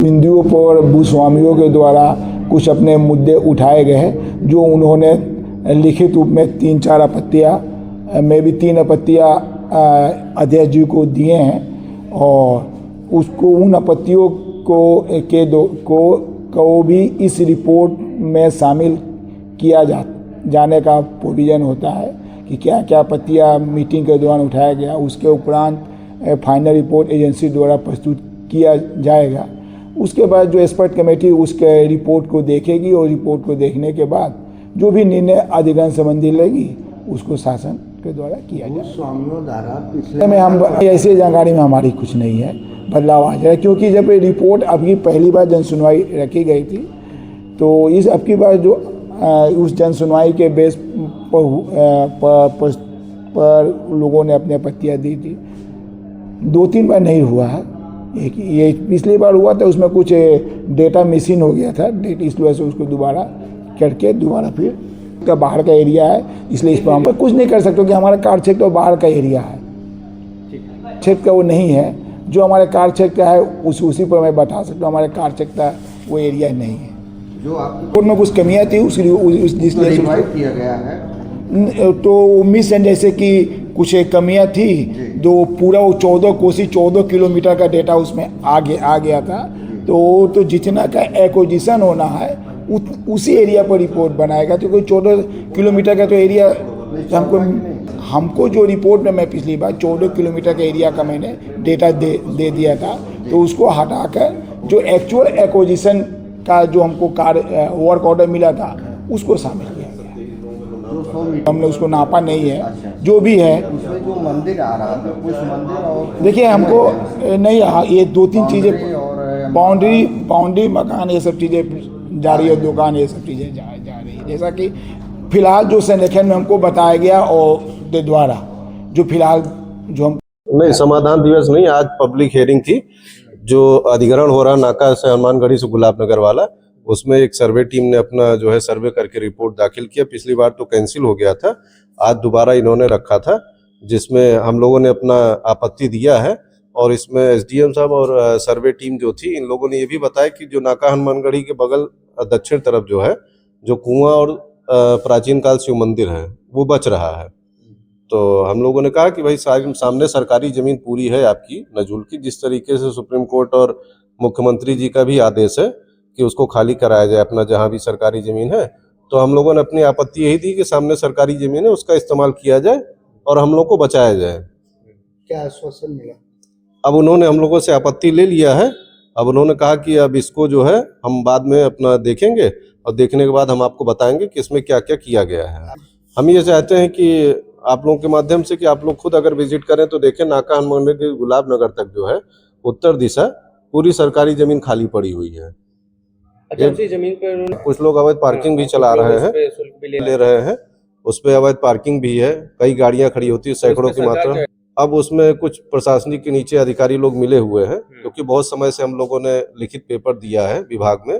बिंदुओं पर भूस्वामियों के द्वारा कुछ अपने मुद्दे उठाए गए हैं, जो उन्होंने लिखित रूप में 3-4 आपत्तियाँ में भी 3 आपत्तियाँ अध्यक्ष जी को दिए हैं और उसको उन आपत्तियों को भी इस रिपोर्ट में शामिल किया जाने का प्रोविज़न होता है कि क्या क्या आपत्तियाँ मीटिंग के दौरान उठाया गया। उसके उपरांत फाइनल रिपोर्ट एजेंसी द्वारा प्रस्तुत किया जाएगा। उसके बाद जो एक्सपर्ट कमेटी उसके रिपोर्ट को देखेगी और रिपोर्ट को देखने के बाद जो भी निर्णय अधिग्रहण संबंधी लेगी उसको शासन के द्वारा किया जाएगा। पिछले में हम ऐसी जानकारी में हमारी कुछ नहीं है, बदलाव आ जाए, क्योंकि जब रिपोर्ट अभी पहली बार जन सुनवाई रखी गई थी तो इस अब की बार जो उस जन सुनवाई के बेस पर लोगों ने अपनी आपत्तियाँ दी थी। 2-3 बार नहीं हुआ है, ये पिछली बार हुआ था, उसमें कुछ डेटा मिसिंग हो गया था, इस वजह से उसको दोबारा करके दोबारा फिर का बाहर का एरिया है, इसलिए इस पर हम कुछ नहीं कर सकते कि हमारा कार्य क्षेत्र बाहर का एरिया है, क्षेत्र का वो नहीं है। जो हमारे कार्य क्षेत्र है उसी पर मैं बता सकता हूँ, हमारे कार्य क्षेत्र वो एरिया नहीं है। जो आपको में कुछ कमियाँ थी इसलिए किया गया है, तो मिस जैसे कि कुछ कमियाँ थी, जो पूरा वो 14 किलोमीटर का डेटा उसमें आ गया था, तो जितना का एक्विजिशन होना है उसी एरिया पर रिपोर्ट बनाएगा। तो कोई 14 किलोमीटर का तो एरिया हमको जो रिपोर्ट में मैं पिछली बार 14 किलोमीटर का एरिया का मैंने डेटा दे दिया था, तो उसको हटाकर जो एक्चुअल एक्विजिशन का जो हमको कार्य वर्क ऑर्डर मिला था उसको शामिल किया गया। हमने उसको नापा नहीं है, जो भी है। उसमें जो मंदिर आ रहा था, कुछ मंदिर और देखिए हमको नहीं, ये 2-3 चीज़ें बाउंड्री मकान ये सब चीज़ें जा रही है, दुकान ये सब चीज़ें जा रही है, जैसा कि फिलहाल जो संरेखण में हमको बताया गया और के द्वारा जो फिलहाल जो हम नहीं, समाधान दिवस नहीं, आज पब्लिक हियरिंग थी। जो अधिग्रहण हो रहा नाका से हनुमानगढ़ी से गुलाबनगर वाला, उसमें एक सर्वे टीम ने अपना जो है सर्वे करके रिपोर्ट दाखिल किया। पिछली बार तो कैंसिल हो गया था, आज दोबारा इन्होंने रखा था, जिसमें हम लोगों ने अपना आपत्ति दिया है। और इसमें एसडीएम साहब और सर्वे टीम जो थी, इन लोगों ने ये भी बताया कि जो नाका हनुमानगढ़ी के बगल दक्षिण तरफ जो है, जो कुआं और प्राचीन काल शिव मंदिर है वो बच रहा है। तो हम लोगों ने कहा कि भाई सामने सरकारी जमीन पूरी है आपकी नजूल की, जिस तरीके से सुप्रीम कोर्ट और मुख्यमंत्री जी का भी आदेश है कि उसको खाली कराया जाए अपना जहां भी सरकारी जमीन है। तो हम लोगों ने अपनी आपत्ति यही दी कि सामने सरकारी जमीन है, उसका इस्तेमाल किया जाए और हम लोग को बचाया जाए। क्या आश्वासन मिला? अब उन्होंने हम लोगों से आपत्ति ले लिया है। अब उन्होंने कहा कि अब इसको जो है हम बाद में अपना देखेंगे और देखने के बाद हम आपको बताएंगे कि इसमें क्या क्या किया गया है। हम ये चाहते हैं कि आप लोगों के माध्यम से कि आप लोग खुद अगर विजिट करें तो देखें, नाका हनुमानगढ़ के गुलाबनगर तक जो है उत्तर दिशा पूरी सरकारी जमीन खाली पड़ी हुई है। जमीन पर कुछ लोग अवैध पार्किंग भी चला रहे हैं, ले रहे हैं, उस पे अवैध पार्किंग भी है, कई गाड़ियां खड़ी होती है, सैकड़ों की मात्रा। अब उसमें कुछ प्रशासनिक के नीचे अधिकारी लोग मिले हुए हैं, क्योंकि बहुत समय से हम लोगों ने लिखित पेपर दिया है विभाग में,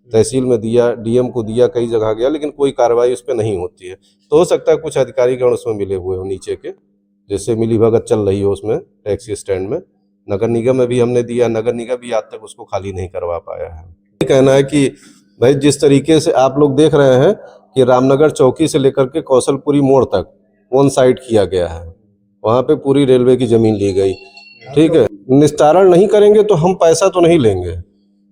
तहसील में दिया, डीएम को दिया, कई जगह गया, लेकिन कोई कार्रवाई उस पर नहीं होती है। तो हो सकता है कुछ अधिकारीगण उसमें मिले हुए हो नीचे के, जैसे मिलीभगत चल रही हो उसमें टैक्सी स्टैंड में। नगर निगम में भी हमने दिया, नगर निगम भी आज तक उसको खाली नहीं करवा पाया है। कहना है कि भाई जिस तरीके से आप लोग देख रहे हैं कि रामनगर चौकी से लेकर के कौशलपुरी मोड़ तक वन साइड किया गया है, वहाँ पे पूरी रेलवे की जमीन ली गई, ठीक है। निस्तारण नहीं करेंगे तो हम पैसा तो नहीं लेंगे,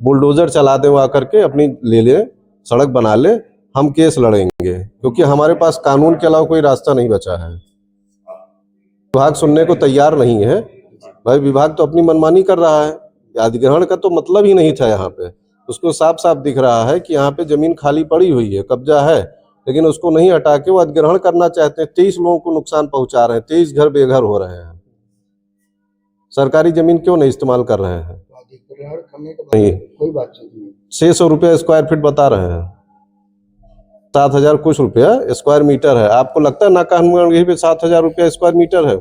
बुलडोजर चला दें वहाँ करके अपनी ले लें, सड़क बना ले, हम केस लड़ेंगे, क्योंकि हमारे पास कानून के अलावा कोई रास्ता नहीं बचा है। विभाग सुनने को तैयार नहीं है। भाई विभाग तो अपनी मनमानी कर रहा है, अधिग्रहण का तो मतलब ही नहीं था यहाँ पे। उसको साफ साफ दिख रहा है कि यहाँ पे जमीन खाली पड़ी हुई है, कब्जा है, लेकिन उसको नहीं हटा के वो अधिग्रहण करना चाहते हैं। 23 लोगों को नुकसान पहुंचा रहे हैं, 23 घर बेघर हो रहे हैं। सरकारी जमीन क्यों नहीं इस्तेमाल कर रहे हैं? नहीं, कोई बातचीत नहीं। 600 रुपया स्क्वायर फीट बता रहे हैं, 7,000 कुछ रुपया स्क्वायर मीटर है। आपको लगता है नाका हनुमानगढ़ी पे 7,000 रुपया स्क्वायर मीटर है?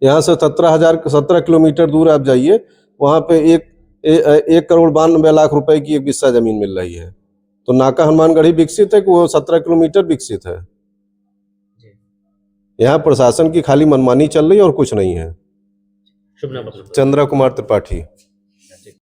यहाँ से 17 किलोमीटर दूर आप जाइए, वहां पे 1,92,00,000 रुपए की एक बिस्सा जमीन मिल रही है। तो नाका हनुमानगढ़ी विकसित है कि वो 17 किलोमीटर विकसित है? यहाँ प्रशासन की खाली मनमानी चल रही है और कुछ नहीं है। शुभ नाम? चंद्रा कुमार त्रिपाठी।